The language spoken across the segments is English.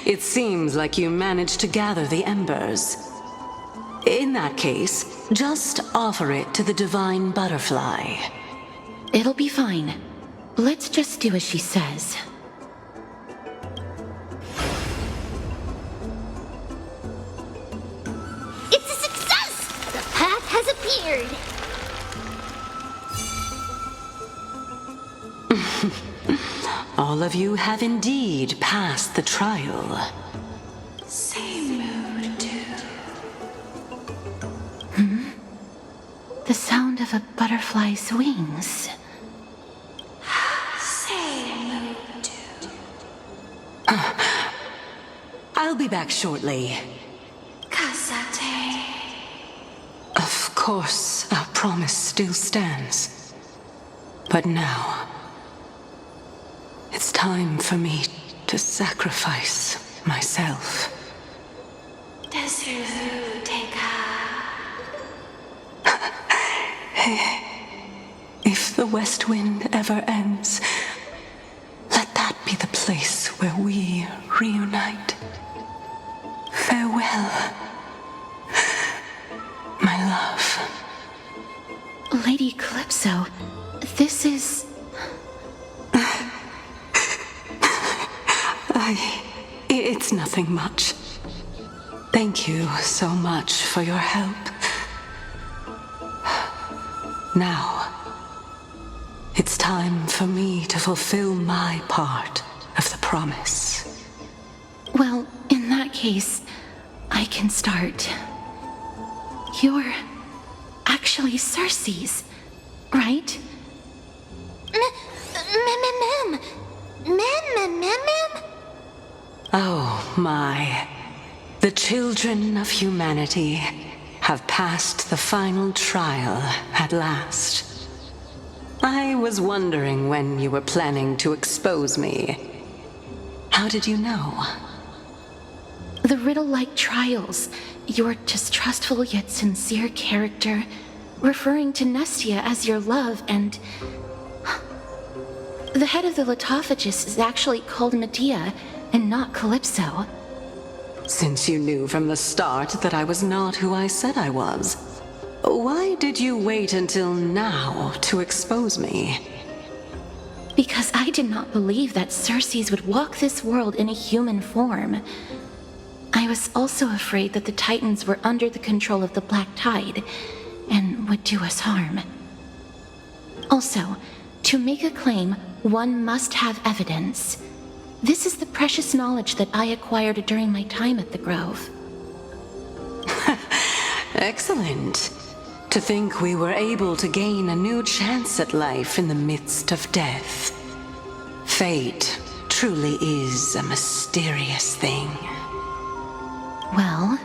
It seems like you managed to gather the embers. In that case, just offer it to the divine butterfly. It'll be fine. Let's just do as she says. It's a success! The path has appeared. All of you have indeed passed the trial. Same mood, too. The sound of a butterfly's wings. Same mood, too. I'll be back shortly. Casate. Of course, our promise still stands. But now, it's time for me to sacrifice myself. If the west wind ever ends, let that be the place where we reunite. Farewell, my love. Lady Calypso, this is... It's nothing much. Thank you so much for your help. Now, it's time for me to fulfill my part of the promise. Well, in that case, I can start. You're actually Cerces, right? Oh my. The children of humanity have passed the final trial at last. I was wondering when you were planning to expose me. How did you know? The riddle-like trials, your distrustful yet sincere character, referring to Nestia as your love, and... The head of the Litophagus is actually called Medea, and not Calypso. Since you knew from the start that I was not who I said I was, why did you wait until now to expose me? Because I did not believe that Cerces would walk this world in a human form. I was also afraid that the Titans were under the control of the Black Tide, and would do us harm. Also, to make a claim, one must have evidence. This is the precious knowledge that I acquired during my time at the Grove. Excellent. To think we were able to gain a new chance at life in the midst of death. Fate truly is a mysterious thing. Well,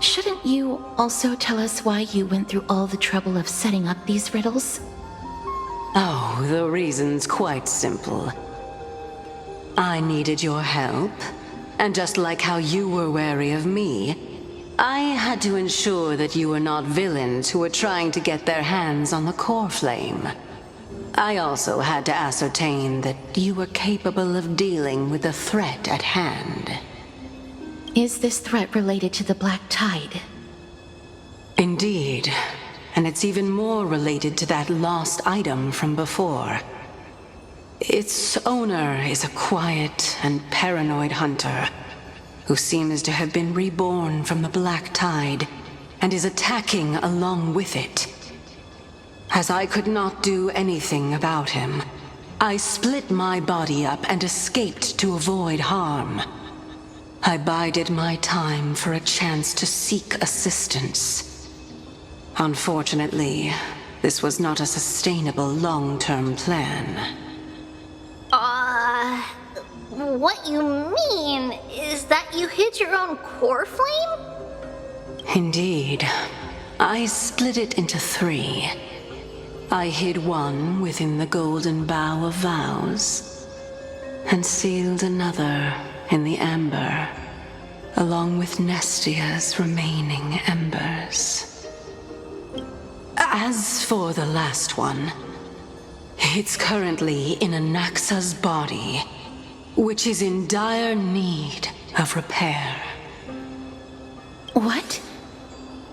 shouldn't you also tell us why you went through all the trouble of setting up these riddles? Oh, the reason's quite simple. I needed your help, and just like how you were wary of me, I had to ensure that you were not villains who were trying to get their hands on the core flame. I also had to ascertain that you were capable of dealing with the threat at hand. Is this threat related to the Black Tide? Indeed, and it's even more related to that lost item from before. Its owner is a quiet and paranoid hunter who seems to have been reborn from the Black Tide and is attacking along with it. As I could not do anything about him, I split my body up and escaped to avoid harm. I bided my time for a chance to seek assistance. Unfortunately, this was not a sustainable long-term plan. What you mean is that you hid your own core flame? Indeed. I split it into 3. I hid one within the golden bough of vows, and sealed another in the amber, along with Nestia's remaining embers. As for the last one, it's currently in Anaxa's body, which is in dire need of repair. What?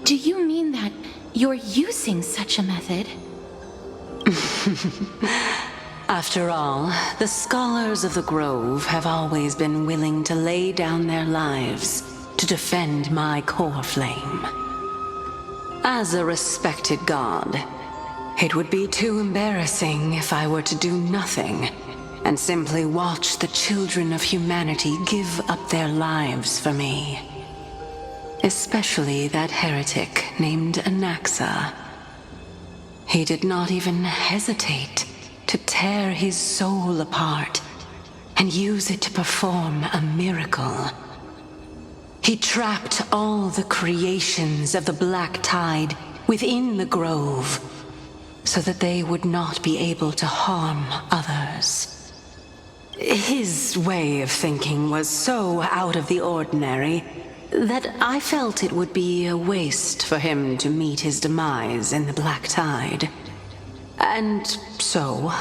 Do you mean that you're using such a method? After all, the scholars of the Grove have always been willing to lay down their lives to defend my core flame. As a respected god, it would be too embarrassing if I were to do nothing and simply watch the children of humanity give up their lives for me. Especially that heretic named Anaxa. He did not even hesitate to tear his soul apart and use it to perform a miracle. He trapped all the creations of the Black Tide within the Grove so that they would not be able to harm others. His way of thinking was so out of the ordinary that I felt it would be a waste for him to meet his demise in the Black Tide. And so,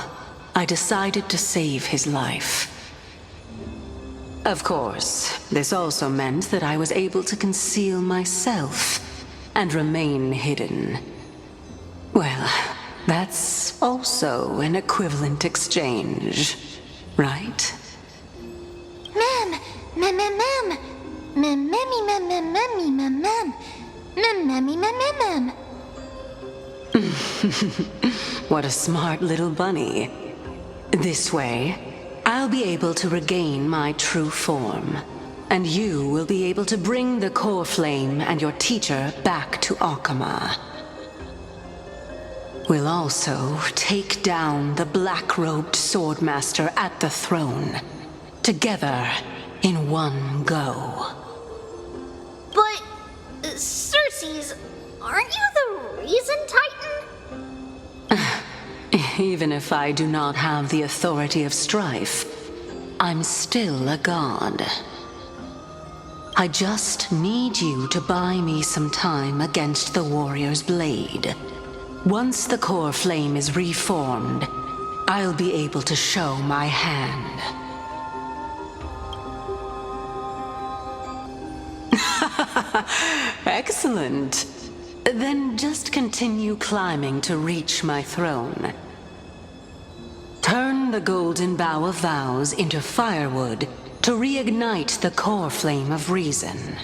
I decided to save his life. Of course, this also meant that I was able to conceal myself and remain hidden. Well, that's also an equivalent exchange, right? Ma'am! What a smart little bunny. This way, I'll be able to regain my true form, and you will be able to bring the core flame and your teacher back to Akama. We'll also take down the black-robed swordmaster at the throne, together in one go. But, Cerces, aren't you the reason Titan? Even if I do not have the authority of strife, I'm still a god. I just need you to buy me some time against the warrior's blade. Once the core flame is reformed, I'll be able to show my hand. Excellent. Then just continue climbing to reach my throne. Turn the golden bough of vows into firewood to reignite the core flame of reason.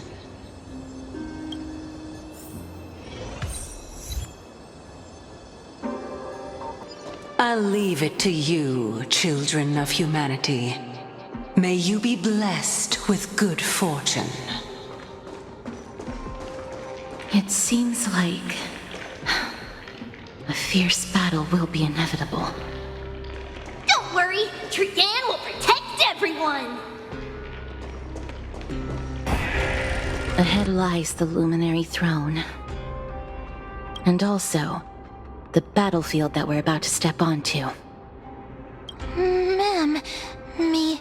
I'll leave it to you, children of humanity. May you be blessed with good fortune. It seems like a fierce battle will be inevitable. Don't worry, Trigan will protect everyone! Ahead lies the luminary throne. And also, the battlefield that we're about to step onto. Ma'am, Memmy,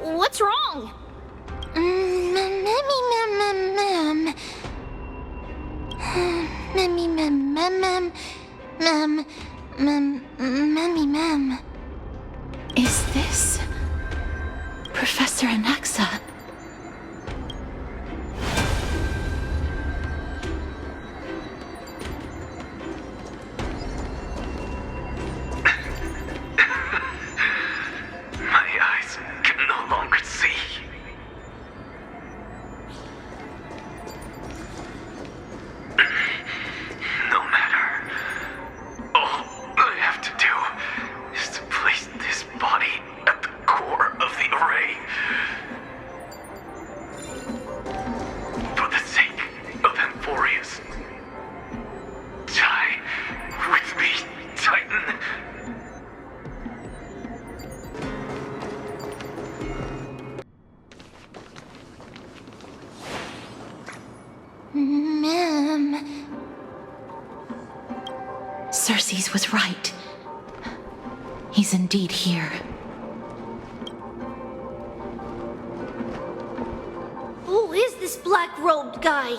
what's wrong? Ma'am. Is this Professor Anaxa? Cerces was right. He's indeed here. Who is this black-robed guy?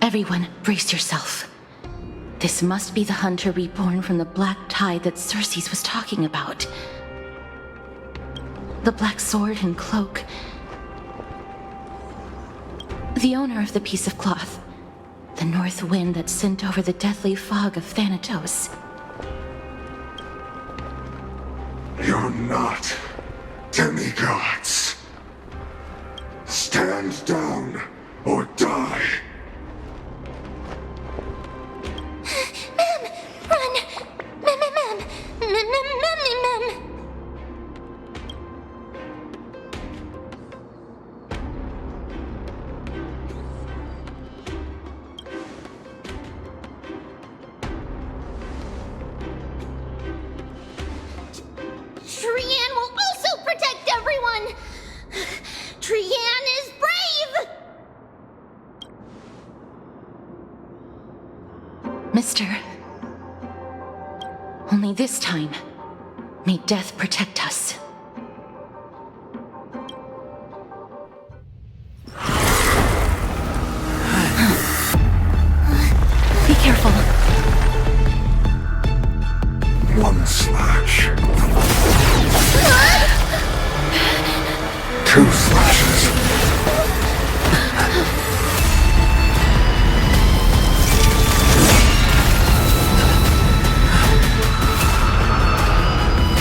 Everyone, brace yourself. This must be the hunter reborn from the black tide that Cerces was talking about. The black sword and cloak. The owner of the piece of cloth. The north wind that sent over the deathly fog of Thanatos. You're not demigods. Stand down or die. Trian will also protect everyone! Trian is brave! Mister, only this time, may death protect us. Be careful. One slash. Two slashes.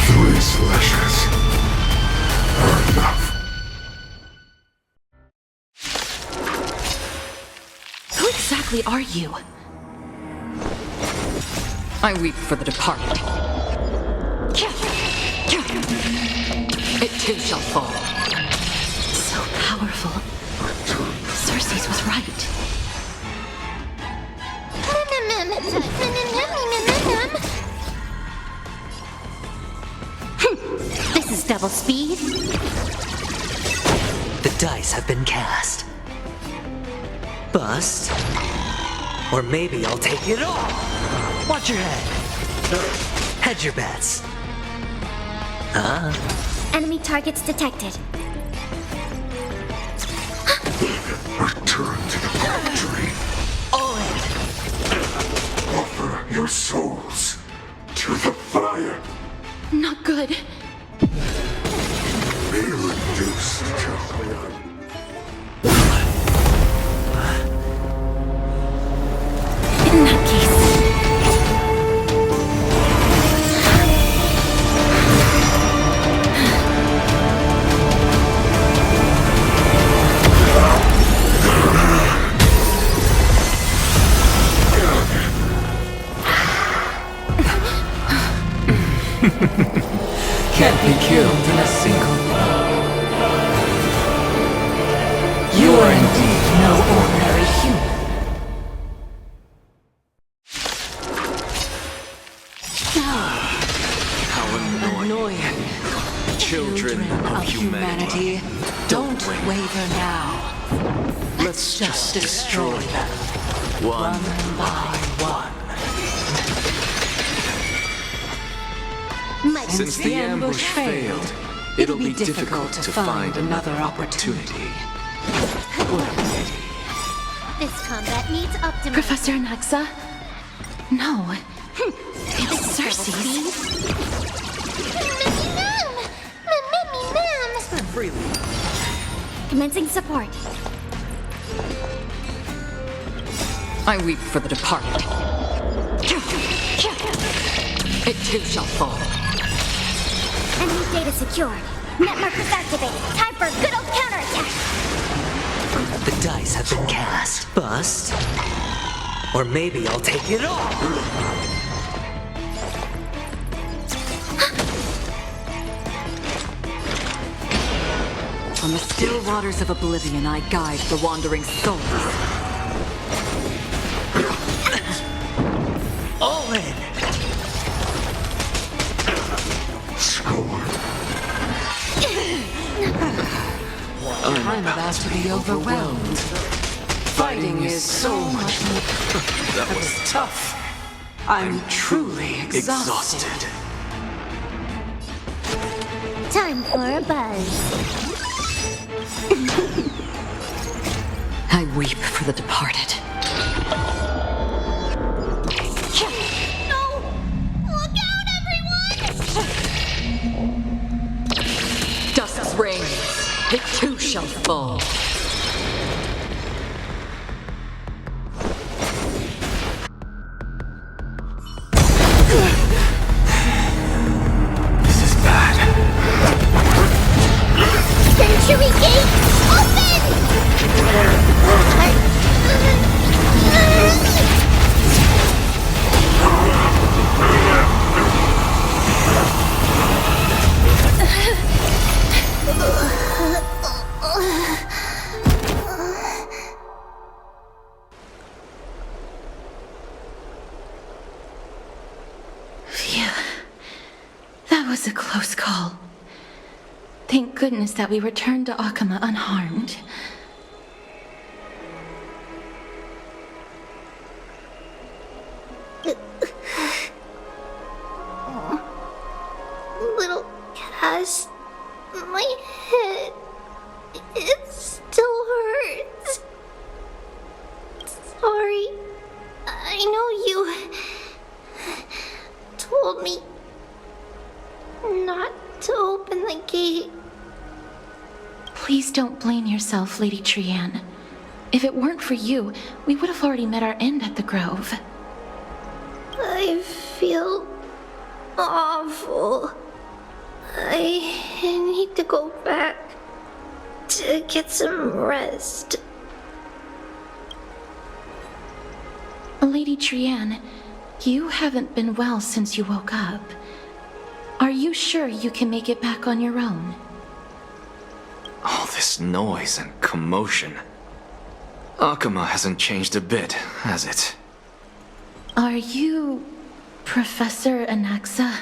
Three slashes are enough. Who exactly are you? I weep for the departed. It too shall fall. So powerful. Cerces was right. This is double speed. The dice have been cast. Bust. Or maybe I'll take it all. Watch your head. Hedge your bets. Enemy targets detected. Return to the factory. All in. Offer your souls to the fire. Not good. Be reduced to In that case. Can't be killed in a single blow. You are indeed no ordinary human. How annoying. Children of humanity. Don't waver now. Let's just destroy them. One by one. Since the ambush failed, it'll be difficult to find another opportunity. What a pity. This combat needs optimism. Professor Anaxa? No. It's Cerces. Freely. Commencing support. I weep for the departed. It too shall fall. Enemy data secured. Net markers activated. Time for a good old counterattack. The dice have been cast. Bust. Or maybe I'll take it all. On the still waters of oblivion, I guide the wandering souls. overwhelmed. Fighting is so much more. That was tough. I'm truly exhausted. Time for a buzz. I weep for the departed. No! Look out, everyone! Dust's reign, it too shall fall. This is bad. Century Gate, open! Phew. That was a close call. Thank goodness that we returned to Akama unharmed. Little Cass, my head, it still hurts. Sorry, I know you told me not to open the gate. Please don't blame yourself, Lady Trianne. If it weren't for you, we would have already met our end at the Grove. I feel awful. I need to go back to get some rest. Lady Trianne, you haven't been well since you woke up. Are you sure you can make it back on your own? All this noise and commotion. Akama hasn't changed a bit, has it? Are you Professor Anaxa?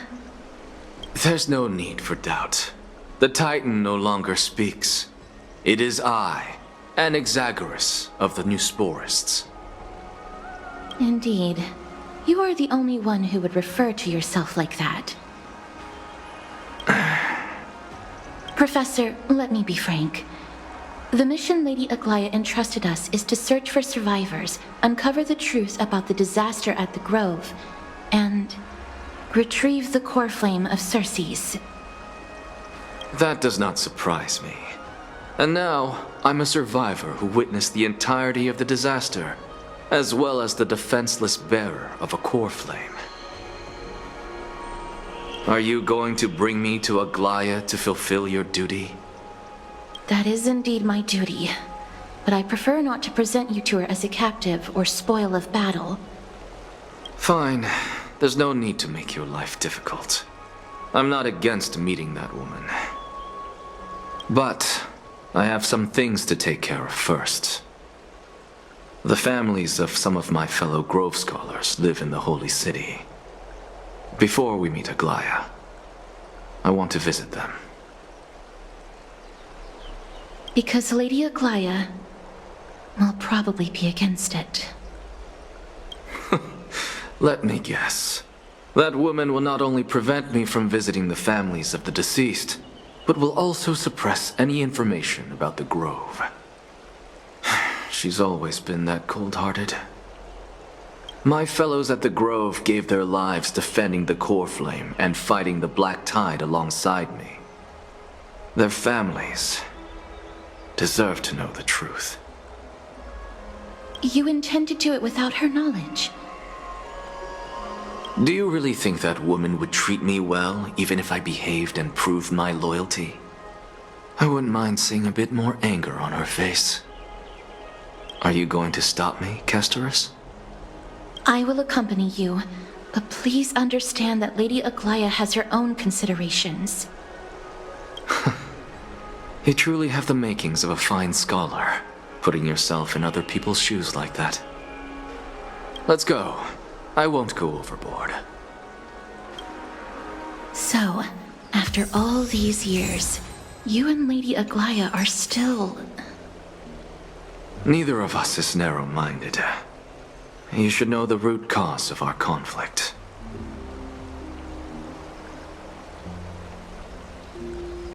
There's no need for doubt. The Titan no longer speaks. It is I, Anaxagoras of the Newsporists. Indeed. You are the only one who would refer to yourself like that. Professor, let me be frank. The mission Lady Aglaya entrusted us is to search for survivors, uncover the truth about the disaster at the Grove, and retrieve the core flame of Cerces. That does not surprise me. And now, I'm a survivor who witnessed the entirety of the disaster, as well as the defenseless bearer of a core flame. Are you going to bring me to Aglaya to fulfill your duty? That is indeed my duty, but I prefer not to present you to her as a captive or spoil of battle. Fine. There's no need to make your life difficult. I'm not against meeting that woman. But I have some things to take care of first. The families of some of my fellow Grove scholars live in the Holy City. Before we meet Aglaya, I want to visit them. Because Lady Aglaya will probably be against it. Let me guess. That woman will not only prevent me from visiting the families of the deceased, but will also suppress any information about the Grove. She's always been that cold-hearted. My fellows at the Grove gave their lives defending the core flame and fighting the Black Tide alongside me. Their families deserve to know the truth. You intend to do it without her knowledge? Do you really think that woman would treat me well, even if I behaved and proved my loyalty? I wouldn't mind seeing a bit more anger on her face. Are you going to stop me, Castorice? I will accompany you, but please understand that Lady Aglaya has her own considerations. You truly have the makings of a fine scholar, putting yourself in other people's shoes like that. Let's go. I won't go overboard. So, after all these years, you and Lady Aglaya are still Neither of us is narrow-minded. You should know the root cause of our conflict.